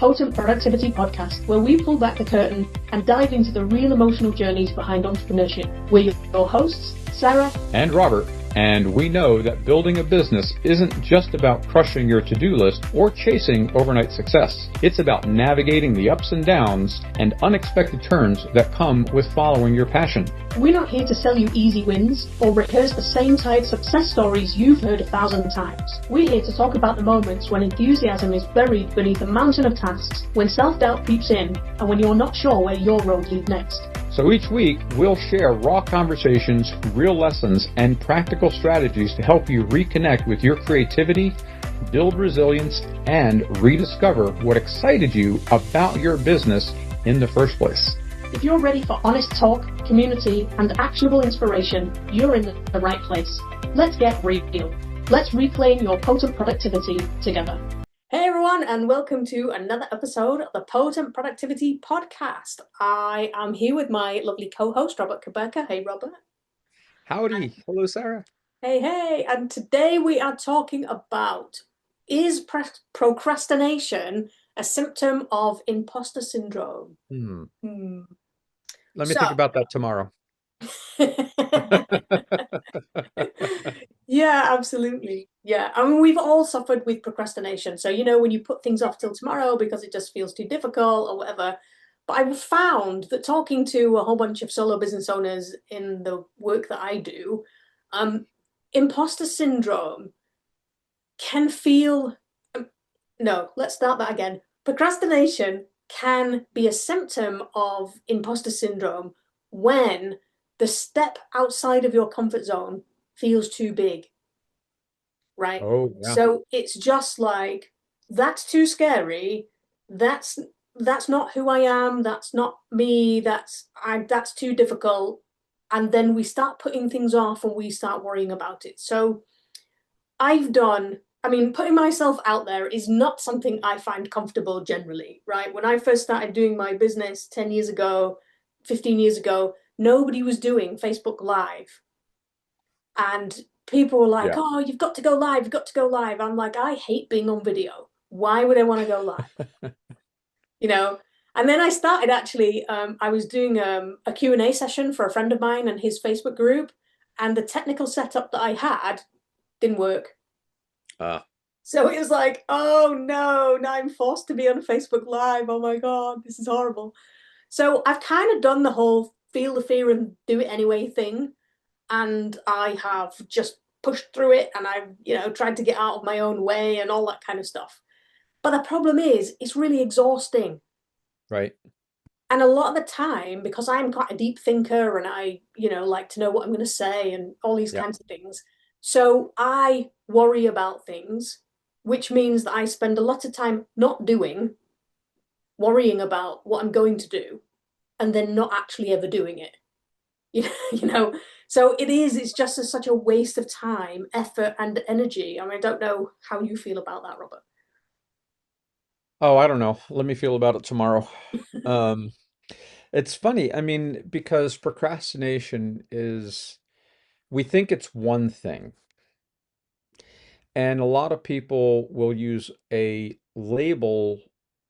Potent Productivity Podcast, where we pull back the curtain and dive into the real emotional journeys behind entrepreneurship. We're your hosts, Sarah and Robert, and we know that building a business isn't just about crushing your to-do list or chasing overnight success. It's about navigating the ups and downs and unexpected turns that come with following your passion. We're not here to sell you easy wins or rehearse the same tired success stories you've heard 1,000 times. We're here to talk about the moments when enthusiasm is buried beneath a mountain of tasks, when self-doubt creeps in, and when you're not sure where your road leads next. So each week, we'll share raw conversations, real lessons, and practical strategies to help you reconnect with your creativity, build resilience, and rediscover what excited you about your business in the first place. If you're ready for honest talk, community, and actionable inspiration, you're in the right place. Let's get real. Let's reclaim your potent productivity together. Hey everyone, and welcome to another episode of the Potent Productivity Podcast. I am here with my lovely co-host, Robert Kaberka. Hey, Robert. Howdy. Hello, Sarah. Hey. And today we are talking about, is procrastination a symptom of imposter syndrome? Let me think about that tomorrow. Yeah, absolutely. Yeah, I mean, we've all suffered with procrastination. So, when you put things off till tomorrow because it just feels too difficult or whatever. But I've found that talking to a whole bunch of solo business owners in the work that I do, imposter syndrome can feel... No, let's start that again. Procrastination can be a symptom of imposter syndrome when the step outside of your comfort zone feels too big, right? Oh, yeah. So it's just like, that's too scary. That's not who I am. That's not me. That's too difficult. And then we start putting things off and we start worrying about it. So putting myself out there is not something I find comfortable generally, right? When I first started doing my business 10 years ago, 15 years ago, nobody was doing Facebook Live. And people were like, oh, you've got to go live, you've got to go live. I'm like, I hate being on video. Why would I want to go live? And then I started actually, I was doing a Q&A session for a friend of mine and his Facebook group. And the technical setup that I had didn't work. So it was like, oh no, now I'm forced to be on Facebook Live. Oh my God, this is horrible. So I've kind of done the whole feel the fear and do it anyway thing. And I have just pushed through it and I've, tried to get out of my own way and all that kind of stuff. But the problem is, it's really exhausting. Right. And a lot of the time, because I'm quite a deep thinker and I, like to know what I'm going to say and all these kinds of things. So I worry about things, which means that I spend a lot of time not doing, worrying about what I'm going to do, and then not actually ever doing it. So it's just such a waste of time, effort, and energy. I mean, I don't know how you feel about that, Robert. Oh, I don't know. Let me feel about it tomorrow. It's funny. Because procrastination we think it's one thing. And a lot of people will use a label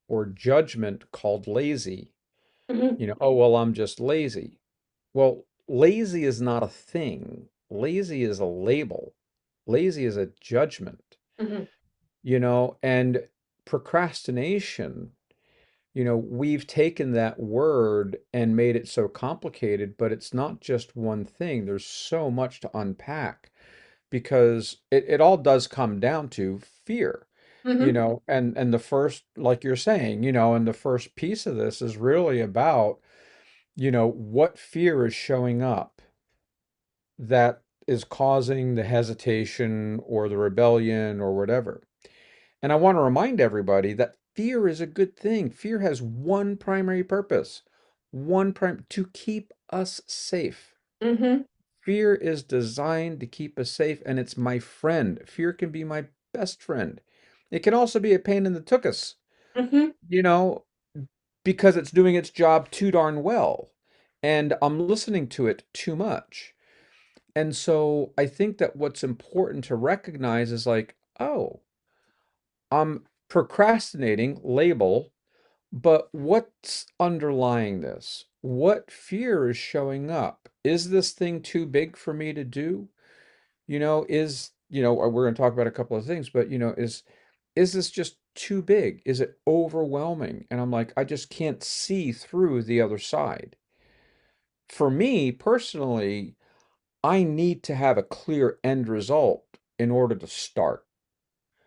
or judgment called lazy. Mm-hmm. Oh, well, I'm just lazy. Well, lazy is not a thing. Lazy is a label. Lazy is a judgment. Mm-hmm. And procrastination, we've taken that word and made it so complicated, but it's not just one thing. There's so much to unpack because it all does come down to fear, Mm-hmm. and the first, like you're saying, and the first piece of this is really about, what fear is showing up that is causing the hesitation or the rebellion or whatever. And I want to remind everybody that fear is a good thing. Fear has one primary purpose, to keep us safe. Mm-hmm. Fear is designed to keep us safe, and it's my friend. Fear can be my best friend. It can also be a pain in the tuchus, Mm-hmm. because it's doing its job too darn well, and I'm listening to it too much. And so I think that what's important to recognize is like, oh, I'm procrastinating, label, But what's underlying this? What fear is showing up? Is this thing too big for me to do? We're going to talk about a couple of things, but is this just too big? Is it overwhelming? And I'm like, I just can't see through the other side. For me personally, I need to have a clear end result in order to start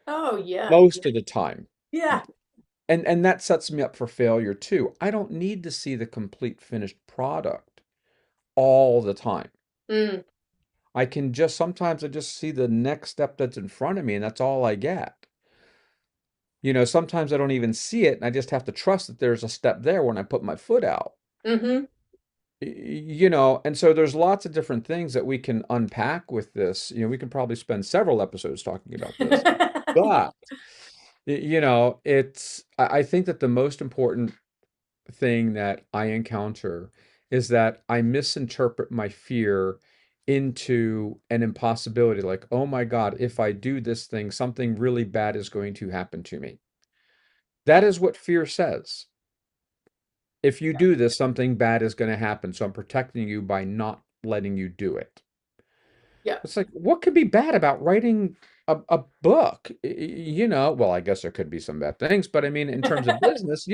Oh yeah. most of the time. Yeah. And that sets me up for failure too. I don't need to see the complete finished product all the time. Mm. I can just sometimes I just see the next step that's in front of me and that's all I get. Sometimes I don't even see it and I just have to trust that there's a step there when I put my foot out. Mm-hmm. And so there's lots of different things that we can unpack with this. We can probably spend several episodes talking about this. But, I think that the most important thing that I encounter is that I misinterpret my fear into an impossibility. Like, oh my God, if I do this thing, something really bad is going to happen to me. That is what fear says. If you do this, something bad is going to happen. So I'm protecting you by not letting you do it. Yeah. It's like, what could be bad about writing a book? Well, I guess there could be some bad things, but I mean, in terms of business,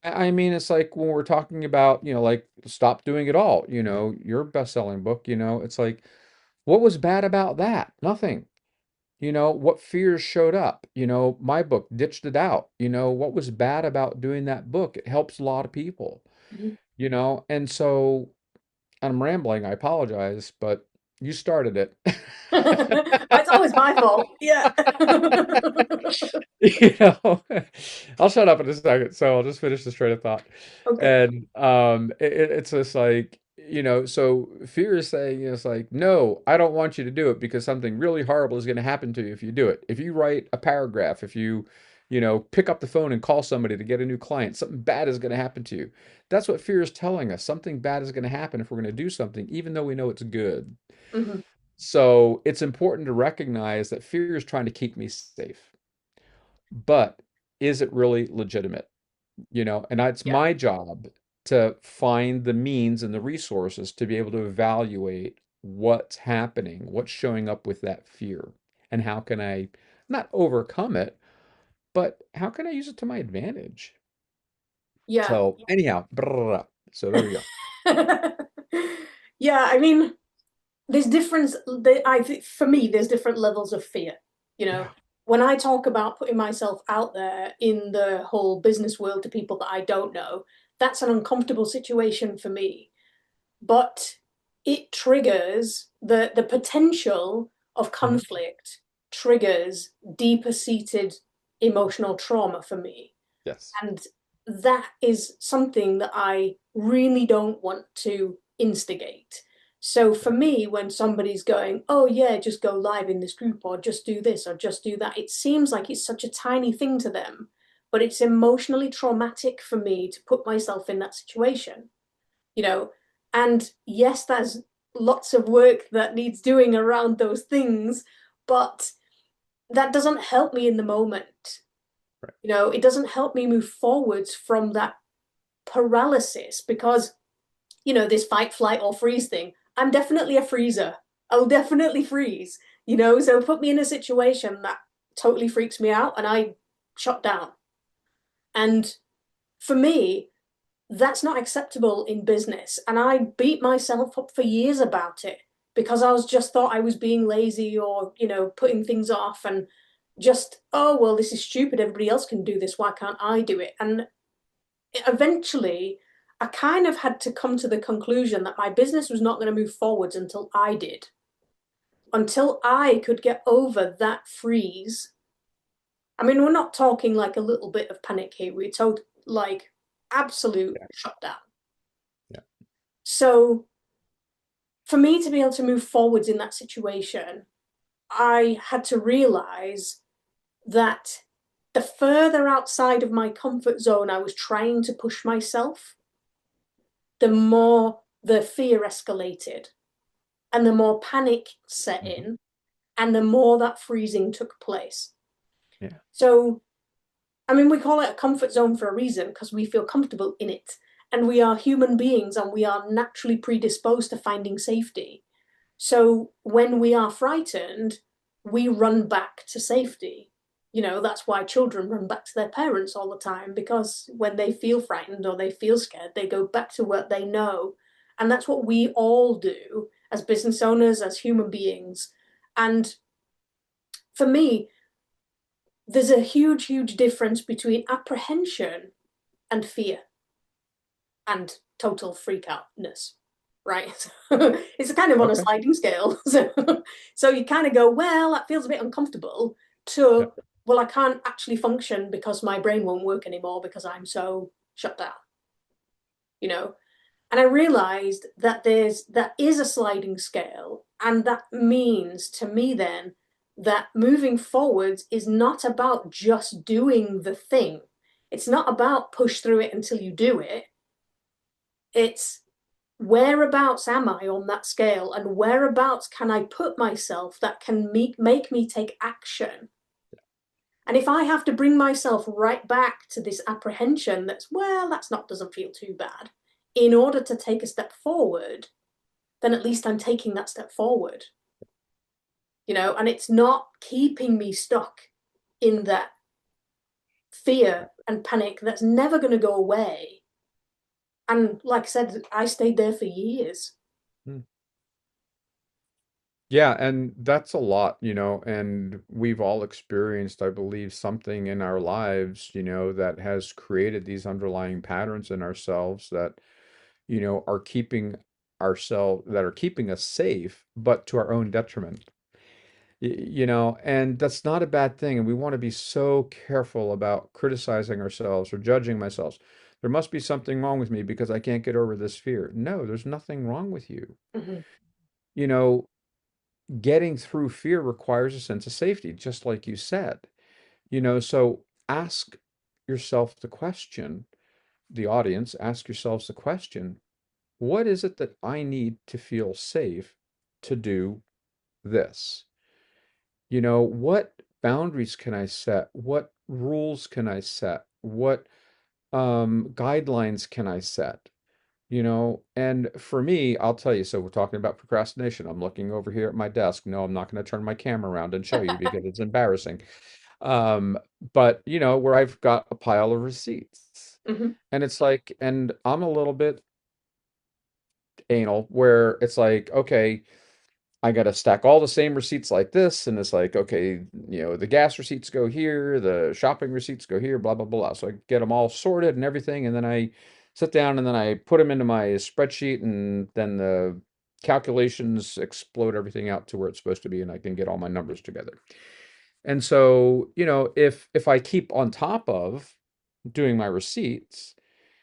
I mean, it's like when we're talking about, like Stop Doing It All, your best-selling book, it's like, what was bad about that? Nothing. What fears showed up? My book, Ditched It Out. What was bad about doing that book? It helps a lot of people, Mhm. and so I'm rambling, I apologize, but you started it. It's always my fault. Yeah. You know, I'll shut up in a second, so I'll just finish this train of thought. Okay. And it's just like, so fear is saying, it's like, no, I don't want you to do it because something really horrible is going to happen to you if you do it. If you write a paragraph, if you, pick up the phone and call somebody to get a new client, something bad is going to happen to you. That's what fear is telling us. Something bad is going to happen if we're going to do something, even though we know it's good. Hmm. So it's important to recognize that fear is trying to keep me safe. But is it really legitimate? And it's Yeah. my job to find the means and the resources to be able to evaluate what's happening, what's showing up with that fear, and how can I not overcome it, but how can I use it to my advantage? Yeah. So anyhow, so there you go. Yeah. I mean, there's difference. I think for me, there's different levels of fear. You know, Yeah, when I talk about putting myself out there in the whole business world to people that I don't know, that's an uncomfortable situation for me. But it triggers the potential of mhm, conflict triggers deeper seated emotional trauma for me. yes, And that is something that I really don't want to instigate. So for yeah, me, when somebody's going, oh, yeah, just go live in this group or just do this or just do that, it seems like it's such a tiny thing to them, but it's emotionally traumatic for me to put myself in that situation, you know? And yes, there's lots of work that needs doing around those things, but that doesn't help me in the moment. right, It doesn't help me move forwards from that paralysis because, this fight, flight, or freeze thing, I'm definitely a freezer. I'll definitely freeze, so put me in a situation that totally freaks me out and I shut down. And for me, that's not acceptable in business. And I beat myself up for years about it because I was just thought I was being lazy or, putting things off and just, oh, well, this is stupid. Everybody else can do this. Why can't I do it? And eventually, I kind of had to come to the conclusion that my business was not going to move forwards until I did, until I could get over that freeze. I mean, we're not talking like a little bit of panic here. We're talking like absolute yeah, shutdown. yeah, So for me to be able to move forwards in that situation, I had to realize that the further outside of my comfort zone I was trying to push myself, the more the fear escalated and the more panic set mhm, in and the more that freezing took place. yeah, So I mean, we call it a comfort zone for a reason because we feel comfortable in it. And we are human beings and we are naturally predisposed to finding safety. So when we are frightened, we run back to safety. You know, that's why children run back to their parents all the time, because when they feel frightened or they feel scared, they go back to what they know. And that's what we all do as business owners, as human beings. And for me, there's a huge, huge difference between apprehension and fear and total freak outness, right? It's kind of on a Okay. sliding scale. So you kind of go, well, that feels a bit uncomfortable, Yeah. to, well, I can't actually function because my brain won't work anymore because I'm so shut down, you know? And I realized that that is a sliding scale. And that means to me then that moving forwards is not about just doing the thing. It's not about push through it until you do it. It's whereabouts am I on that scale, and whereabouts can I put myself that can make me take action. And if I have to bring myself right back to this apprehension that's, well, that's not, doesn't feel too bad, in order to take a step forward, then at least I'm taking that step forward, and it's not keeping me stuck in that fear and panic that's never going to go away. And like I said, I stayed there for years. Hmm. Yeah, and that's a lot, and we've all experienced, I believe, something in our lives, that has created these underlying patterns in ourselves that, are keeping that are keeping us safe, but to our own detriment. And that's not a bad thing. And we want to be so careful about criticizing ourselves or judging myself. There must be something wrong with me because I can't get over this fear. No, there's nothing wrong with you. Mm-hmm. You know, Getting through fear requires a sense of safety, just like you said. So ask yourself the question, the audience, ask yourselves the question, what is it that I need to feel safe to do this? What boundaries can I set? What rules can I set? What guidelines can I set? And for me, I'll tell you, so we're talking about procrastination. I'm looking over here at my desk. No, I'm not going to turn my camera around and show you because it's embarrassing. Um, but where I've got a pile of receipts. Mm-hmm. And it's like, and I'm a little bit anal where it's like, okay, I got to stack all the same receipts like this. And it's like, okay, the gas receipts go here, the shopping receipts go here, blah, blah, blah. So I get them all sorted and everything. And then I sit down and then I put them into my spreadsheet and then the calculations explode everything out to where it's supposed to be and I can get all my numbers together. And so, if I keep on top of doing my receipts,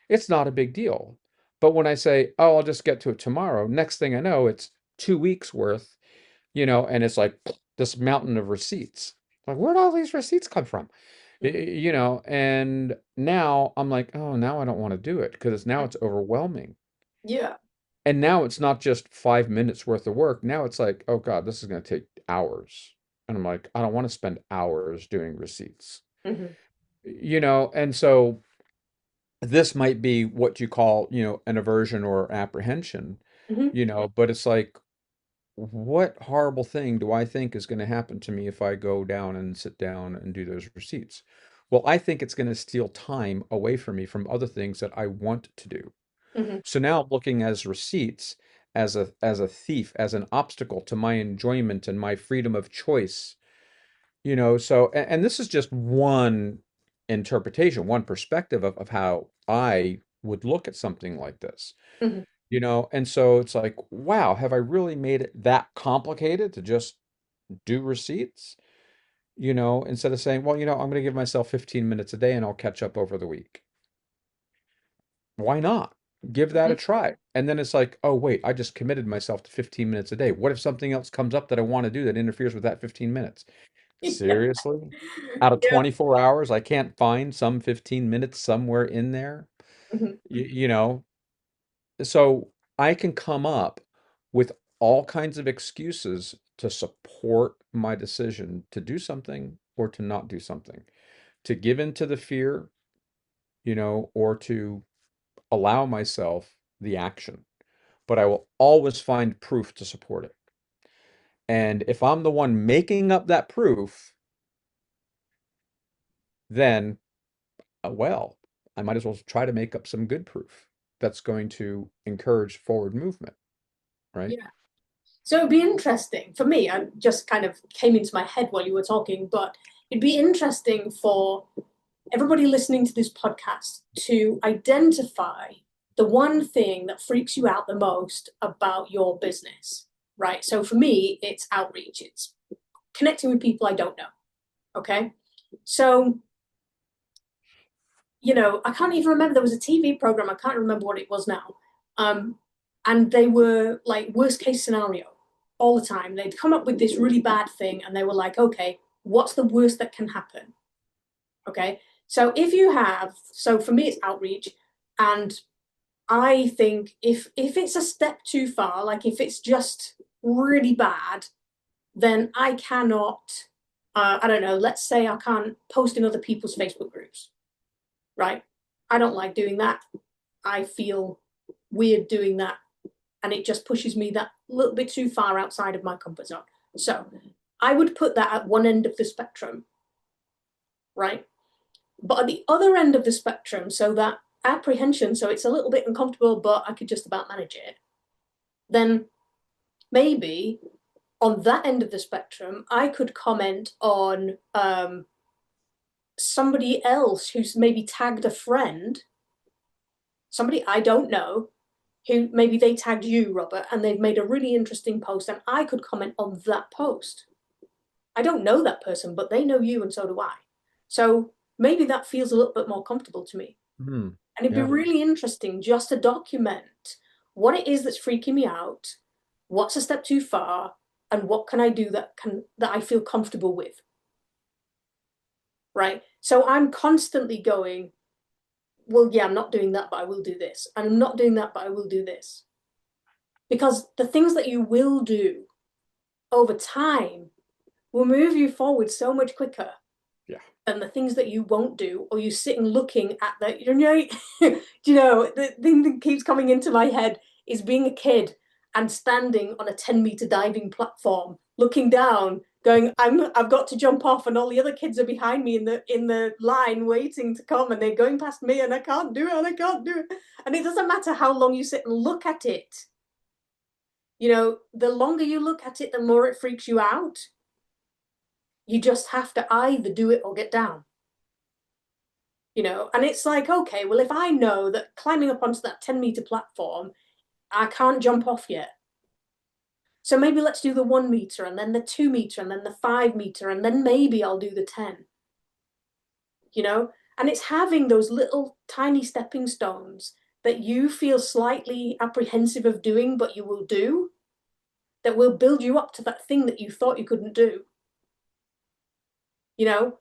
it's not a big deal. But when I say, oh, I'll just get to it tomorrow, next thing I know, it's 2 weeks worth, and it's like this mountain of receipts. Like, where'd all these receipts come from? And now I'm like, oh, now I don't want to do it because now it's overwhelming. Yeah. And now it's not just 5 minutes worth of work. Now it's like, oh God, this is going to take hours. And I'm like, I don't want to spend hours doing receipts. Mm-hmm. And so this might be what you call, an aversion or apprehension, Mm-hmm. but it's like, what horrible thing do I think is going to happen to me if I go down and sit down and do those receipts? Well, I think it's going to steal time away from me from other things that I want to do. Mm-hmm. So now I'm looking as receipts as a thief, as an obstacle to my enjoyment and my freedom of choice. So and this is just one interpretation, one perspective of how I would look at something like this. Mm-hmm. And so it's like, wow, have I really made it that complicated to just do receipts? Instead of saying, well, I'm going to give myself 15 minutes a day and I'll catch up over the week. Why not? Give that Mm-hmm. a try. And then it's like, oh, wait, I just committed myself to 15 minutes a day. What if something else comes up that I want to do that interferes with that 15 minutes? Yeah. Seriously? Out of Yeah. 24 hours, I can't find some 15 minutes somewhere in there? Mm-hmm. You, you know, so I can come up with all kinds of excuses to support my decision to do something or to not do something. to give in to the fear, or to allow myself the action, but I will always find proof to support it. And if I'm the one making up that proof, then, well, I might as well try to make up some good proof that's going to encourage forward movement, right? Yeah. So it'd be interesting for me. I just kind of came into my head while you were talking, but it'd be interesting for everybody listening to this podcast to identify the one thing that freaks you out the most about your business, right? So for me, it's outreach, it's connecting with people I don't know. Okay. So, I can't even remember. There was a TV program. I can't remember what it was now. Um, and they were like worst case scenario all the time. They'd come up with this really bad thing and they were like, okay, what's the worst that can happen? Okay. So for me, it's outreach. And I think if it's a step too far, like if it's just really bad, then I cannot, I don't know, let's say I can't post in other people's Facebook groups, right? I don't like doing that. I feel weird doing that. And it just pushes me that little bit too far outside of my comfort zone. So I would put that at one end of the spectrum, right? But at the other end of the spectrum, so that apprehension, so it's a little bit uncomfortable, but I could just about manage it, then maybe on that end of the spectrum, I could comment on somebody else who's maybe tagged a friend, somebody I don't know, who maybe they tagged you, Robert, and they've made a really interesting post, and I could comment on that post. I don't know that person, but they know you, and so do I. So maybe that feels a little bit more comfortable to me. Hmm. And it'd be Yeah. really interesting just to document what it is that's freaking me out, what's a step too far, and what can I do that I feel comfortable with. Right. So I'm constantly going, well, yeah, I'm not doing that, but I will do this. And I'm not doing that, but I will do this. Because the things that you will do over time will move you forward so much quicker Yeah. than the things that you won't do, or you sitting looking at that. The thing that keeps coming into my head is being a kid and standing on a 10-meter diving platform, looking down, going, I've got to jump off, and all the other kids are behind me in the line waiting to come, and they're going past me, and I can't do it, and I can't do it. And it doesn't matter how long you sit and look at it. The longer you look at it, the more it freaks you out. You just have to either do it or get down. And it's like, okay, well, if I know that climbing up onto that 10-meter platform, I can't jump off yet. So maybe let's do the 1 meter and then the 2 meter and then the 5 meter, and then maybe I'll do the 10. And it's having those little tiny stepping stones that you feel slightly apprehensive of doing, but you will do, that will build you up to that thing that you thought you couldn't do. you know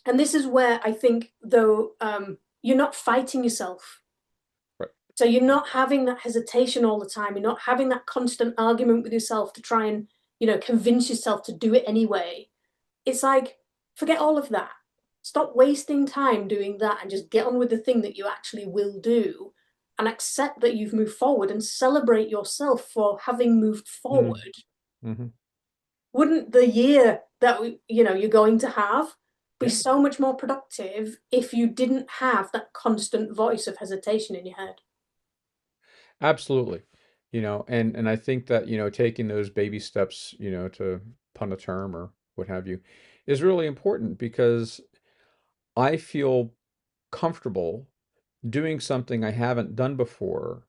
and this is where I think, though, you're not fighting yourself. Right. So you're not having that hesitation all the time. You're not having that constant argument with yourself to try and convince yourself to do it anyway. It's like, forget all of that. Stop wasting time doing that and just get on with the thing that you actually will do, and accept that you've moved forward and celebrate yourself for having moved Mm. forward. Hmm. Wouldn't the year that you're going to have be Yeah. so much more productive if you didn't have that constant voice of hesitation in your head? Absolutely. And I think that, taking those baby steps, to pun a term or what have you, is really important because I feel comfortable doing something I haven't done before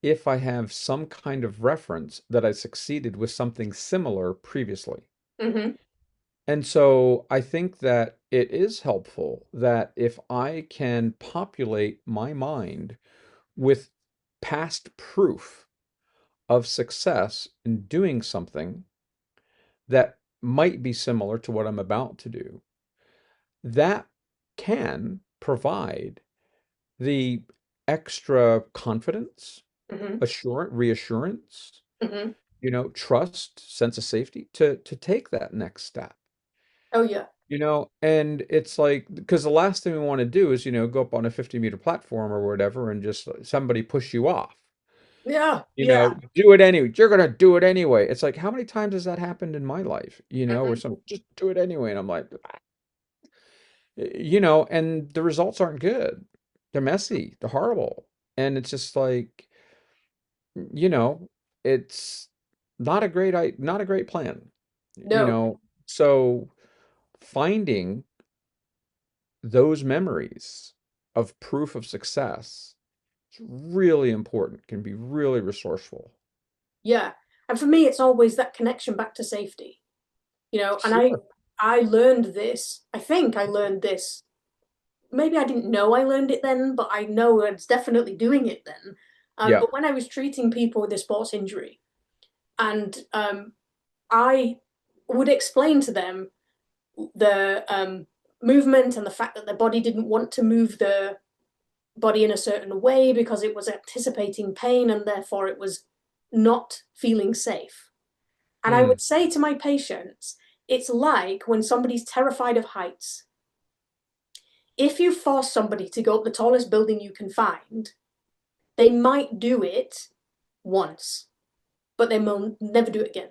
if I have some kind of reference that I succeeded with something similar previously. Mm-hmm. And so I think that it is helpful that if I can populate my mind with past proof of success in doing something that might be similar to what I'm about to do, that can provide the extra confidence, Mm-hmm. reassurance, Mm-hmm. trust, sense of safety to take that next step. Oh yeah. And it's like, because the last thing we want to do is, go up on a 50-meter platform or whatever and just somebody push you off. Yeah. Yeah. Do it anyway. You're gonna do it anyway. It's like, how many times has that happened in my life? Where Hmm. some just do it anyway, and I'm like, and the results aren't good. They're messy. They're horrible, and it's just like, you know, it's not a great plan. You No. know, so finding those memories of proof of success is really important. Can be really resourceful. Yeah. And for me, it's always that connection back to safety. And I Sure. I learned this. I think I learned this. Maybe I didn't know I learned it then, but I know I was definitely doing it then. Yeah. But when I was treating people with a sports injury, and I would explain to them the movement and the fact that their body didn't want to move the body in a certain way because it was anticipating pain and therefore it was not feeling safe. And I Hmm. would say to my patients, it's like when somebody's terrified of heights. If you force somebody to go up the tallest building you can find, they might do it once, but they will never do it again.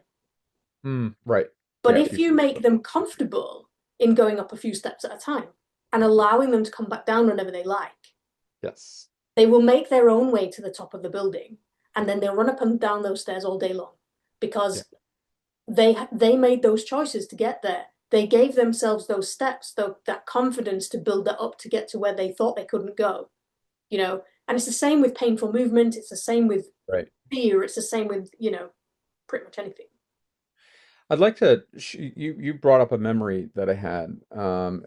Hmm. Right. But Yeah. If if you you force make them. them comfortable in going up a few steps at a time and allowing them to come back down whenever they like, Yes. they will make their own way to the top of the building and then they'll run up and down those stairs all day long Yeah. because they made those choices to get there. They gave themselves those steps, that confidence to build that up to get to where they thought they couldn't go. And it's the same with painful movement. It's the same with Right. fear. It's the same with pretty much anything. I'd like to, you brought up a memory that I had,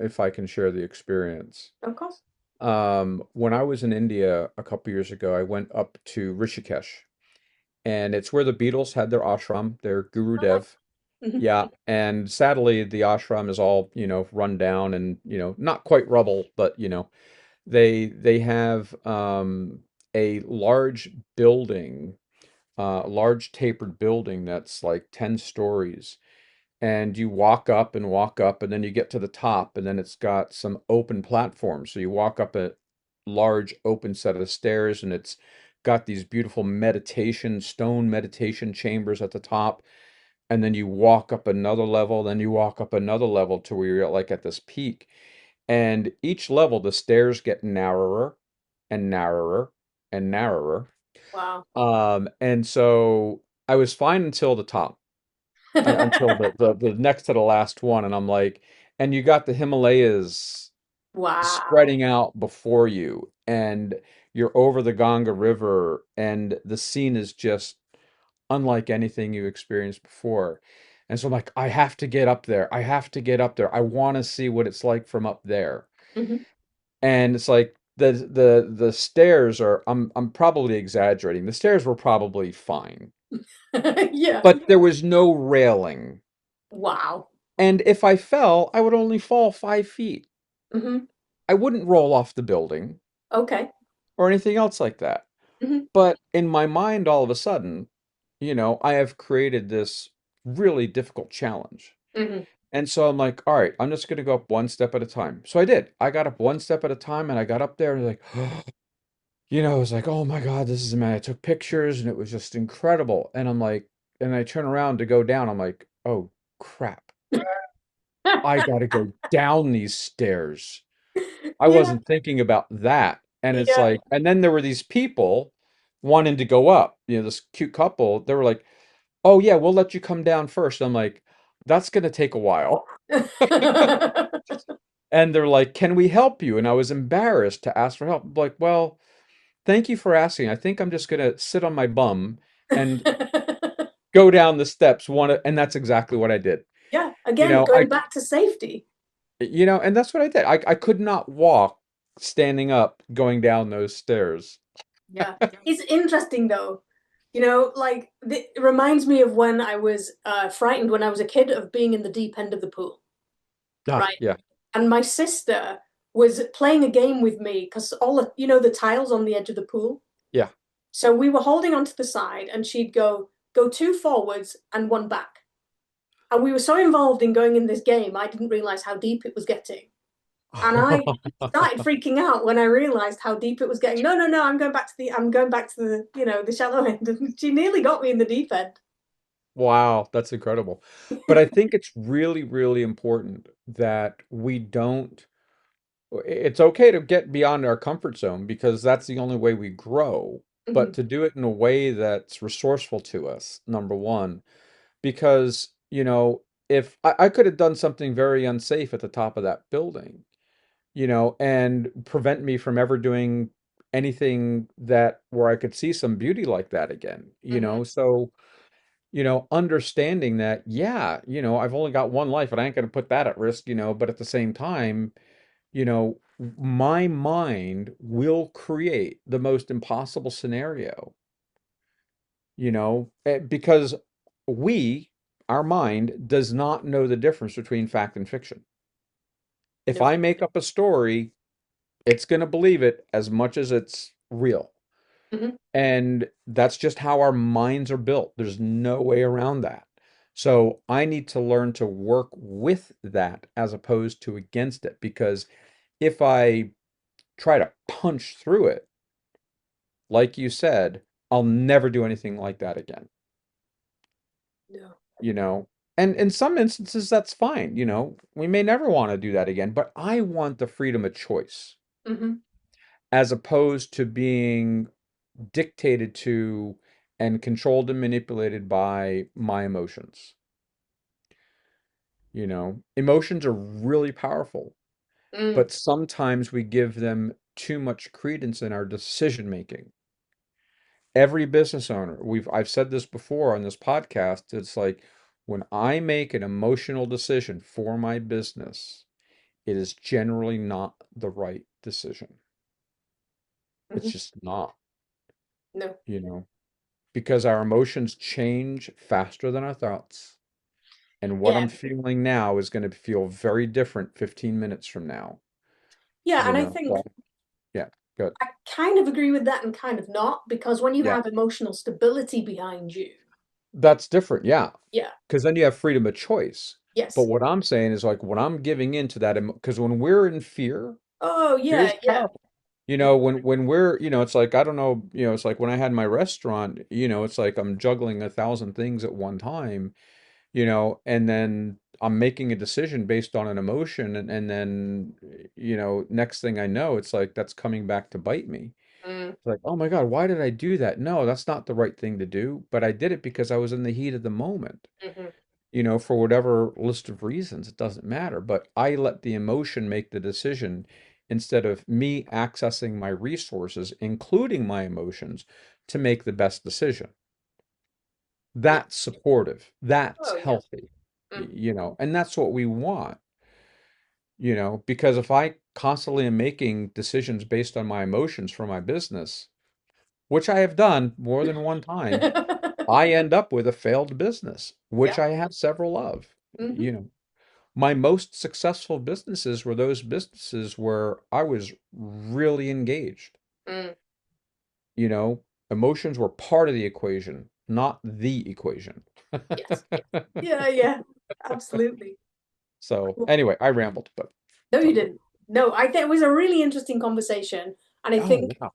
if I can share the experience. Of course. When I was in India a couple years ago, I went up to Rishikesh, and it's where the Beatles had their ashram, their Guru Oh, nice. Dev. Mm-hmm. Yeah, and sadly, the ashram is all, run down and, not quite rubble, but, they have a large building, a large tapered building that's like 10 stories. And you walk up, and then you get to the top, and then it's got some open platforms. So you walk up a large open set of stairs, and it's got these beautiful stone meditation chambers at the top. And then you walk up another level, then you walk up another level to where you're like at this peak. And each level, the stairs get narrower and narrower and narrower. Wow. And so I was fine until the top, until the next to the last one, and I'm like, and you got the Himalayas Wow. spreading out before you, and you're over the Ganga River, and the scene is just unlike anything you experienced before. And so I'm like, I have to get up there. I have to get up there. I want to see what it's like from up there. Hmm. And it's like the stairs are, I'm probably exaggerating. The stairs were probably fine, Yeah. but there was no railing. Wow. And if I fell, I would only fall 5 feet. Hmm. I wouldn't roll off the building Okay. or anything else like that. Hmm. But in my mind, all of a sudden, I have created this really difficult challenge. Hmm. And so I'm like, all right, I'm just going to go up one step at a time. So I did. I got up one step at a time, and I got up there and like, I was like, oh my God, this is amazing. I took pictures and it was just incredible. And I'm like, and I turn around to go down. I'm like, oh crap. I got to go down these stairs. I Yeah. wasn't thinking about that. And it's Yeah. like, and then there were these people wanting to go up, this cute couple. They were like, oh, yeah, we'll let you come down first. I'm like, that's going to take a while. And they're like, can we help you? And I was embarrassed to ask for help. I'm like, well, thank you for asking. I think I'm just going to sit on my bum and go down the steps and that's exactly what I did. Yeah. You Again, know, going I, back to safety. and that's what I did. I could not walk standing up going down those stairs. Yeah. It's interesting though. It reminds me of when I was frightened when I was a kid of being in the deep end of the pool, Ah, right? yeah, And my sister was playing a game with me because the tiles on the edge of the pool. yeah. So we were holding onto the side and she'd go two forwards and one back. And we were so involved in going in this game, I didn't realize how deep it was getting. And I started freaking out when I realized how deep it was getting. No, no, no, I'm going back to the, the shallow end. And she nearly got me in the deep end. Wow, that's incredible. But I think it's really, really important that we don't, it's okay to get beyond our comfort zone because that's the only way we grow, but Mhm, to do it in a way that's resourceful to us, number one, because, if I could have done something very unsafe at the top of that building, and prevent me from ever doing anything that where I could see some beauty like that again, mhm. so understanding that, yeah, I've only got one life and I ain't going to put that at risk, but at the same time, my mind will create the most impossible scenario, because we, our mind, does not know the difference between fact and fiction. If No. I make up a story, it's going to believe it as much as it's real. Mhm. And that's just how our minds are built. There's no way around that. So I need to learn to work with that as opposed to against it. Because if I try to punch through it, like you said, I'll never do anything like that again, No. you know? And in some instances, that's fine. We may never want to do that again, but I want the freedom of choice Mhm. as opposed to being dictated to and controlled and manipulated by my emotions. Emotions are really powerful, Mm. but sometimes we give them too much credence in our decision making. Every business owner, I've said this before on this podcast, it's like when I make an emotional decision for my business, it is generally not the right decision. It's Mhm. just not, No. you know, because our emotions change faster than our thoughts. And what Yeah. I'm feeling now is going to feel very different 15 minutes from now, Yeah, and I So, think yeah, good. I kind of agree with that and kind of not, because when you Yeah. have emotional stability behind you, That's different. Yeah. yeah. Because then you have freedom of choice. But Yes. what I'm saying is like when I'm giving in to that, because when we're in fear, Oh, fear is yeah, yeah. powerful. When we're, it's like, I don't know, it's like when I had my restaurant, it's like I'm juggling 1,000 things at one time, and then I'm making a decision based on an emotion. And then, next thing I know, it's like that's coming back to bite me. Mm, It's like, oh my God, why did I do that? No, that's not the right thing to do. But I did it because I was in the heat of the moment, mhm. for whatever list of reasons. It doesn't matter. But I let the emotion make the decision instead of me accessing my resources, including my emotions, to make the best decision. Yeah. That's supportive. That's Oh, yeah. healthy, Mm, and that's what we want, because if I constantly am making decisions based on my emotions for my business, which I have done more than one time, I end up with a failed business, which yeah. I have several of. Hmm. My most successful businesses were those businesses where I was really engaged. Mm, You know, Emotions were part of the equation, not the equation. yes. Yes. Yeah, yeah. Absolutely. So Cool. anyway, I rambled, but No, it's you all good. didn't. No, I think it was a really interesting conversation. And I Oh, think yeah.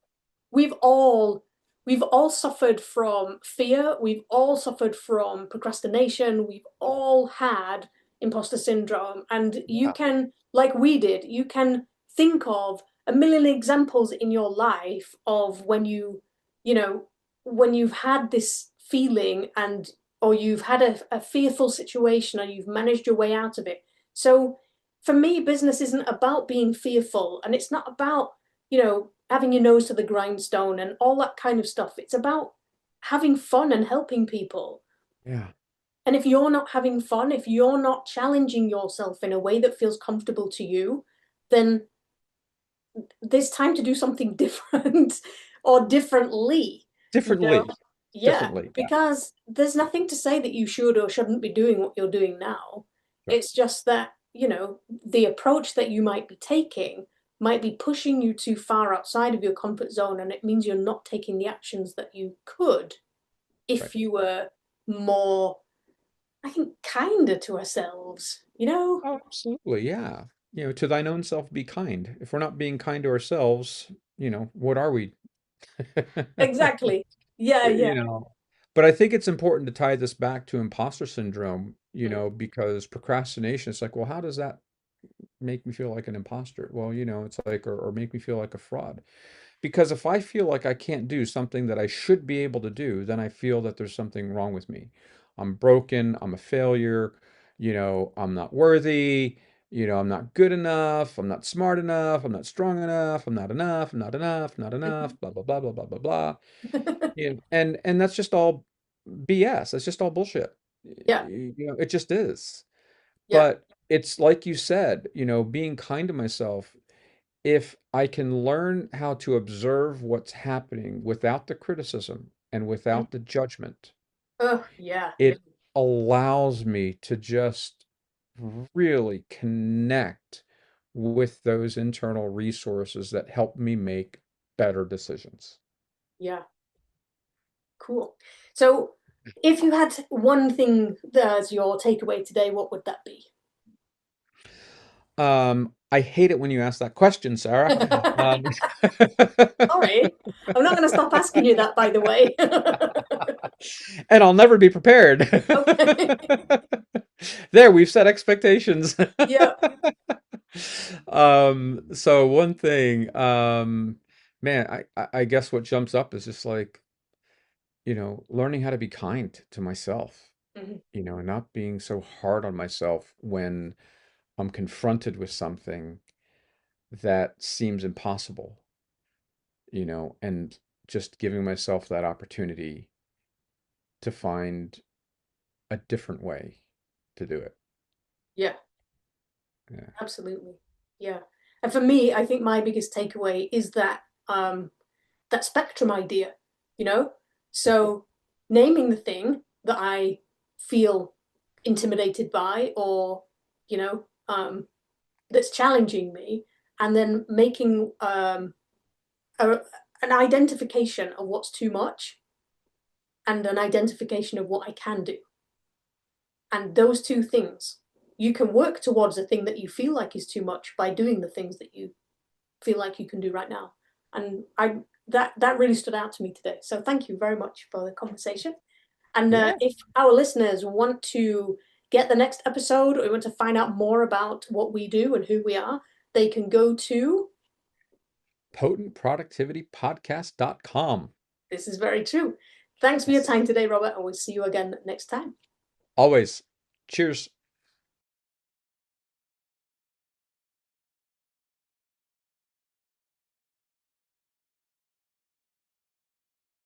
we've all we've all suffered from fear, we've all suffered from procrastination, we've all had imposter syndrome, and you Yeah. can, like we did, you can think of a million examples in your life of when you know when you've had this feeling, and or you've had a fearful situation and you've managed your way out of it. So for me, business isn't about being fearful, and it's not about having your nose to the grindstone and all that kind of stuff. It's about having fun and helping people. Yeah. And if you're not having fun, if you're not challenging yourself in a way that feels comfortable to you, then there's time to do something different or differently, you know? Differently. Yeah, Differently. Yeah. because there's nothing to say that you should or shouldn't be doing what you're doing now. Right. It's just that, the approach that you might be taking might be pushing you too far outside of your comfort zone, and it means you're not taking the actions that you could Right. if you were more, I think, kinder to ourselves, you know? Oh, absolutely, yeah. To thine own self be kind. If we're not being kind to ourselves, what are we? Exactly. Yeah, yeah. You know. But I think it's important to tie this back to imposter syndrome, Mm, because procrastination, it's like, well, how does that make me feel like an imposter? Well, it's like, or make me feel like a fraud. Because if I feel like I can't do something that I should be able to do, then I feel that there's something wrong with me. I'm broken, I'm a failure, I'm not worthy, I'm not good enough, I'm not smart enough, I'm not strong enough, I'm not enough, I'm not enough, not enough, blah blah blah blah blah blah blah. And that's just all BS. That's just all bullshit. Yeah, It just is. yeah. But it's like you said, being kind to myself, if I can learn how to observe what's happening without the criticism and Mm. without the judgment, Oh, yeah, yeah, it allows me to just really connect with those internal resources that help me make better decisions. yeah. Cool. So, if you had one thing as your takeaway today, what would that be? I hate it when you ask that question, Sarah. Um, Sorry, I'm not going to stop asking you that, by the way. and I'll never be prepared. Okay. There, we've set expectations. Yeah. So one thing, man, I guess what jumps up is just like, learning how to be kind to myself, Mhm. and not being so hard on myself when I'm confronted with something that seems impossible, and just giving myself that opportunity to find a different way to do it. Yeah, Yeah. absolutely. Yeah. And for me, I think my biggest takeaway is that spectrum idea, you know? So naming the thing that I feel intimidated by or, you know, that's challenging me, and then making a, an identification of what's too much and an identification of what I can do. And those two things, you can work towards a thing that you feel like is too much by doing the things that you feel like you can do right now. And that really stood out to me today. So thank you very much for the conversation. And Yeah. if our listeners want to get the next episode or want to find out more about what we do and who we are, they can go to. PotentProductivityPodcast.com. This is very true. Thanks for your Yes. time today, Robert, and we'll see you again next time. Always. Cheers.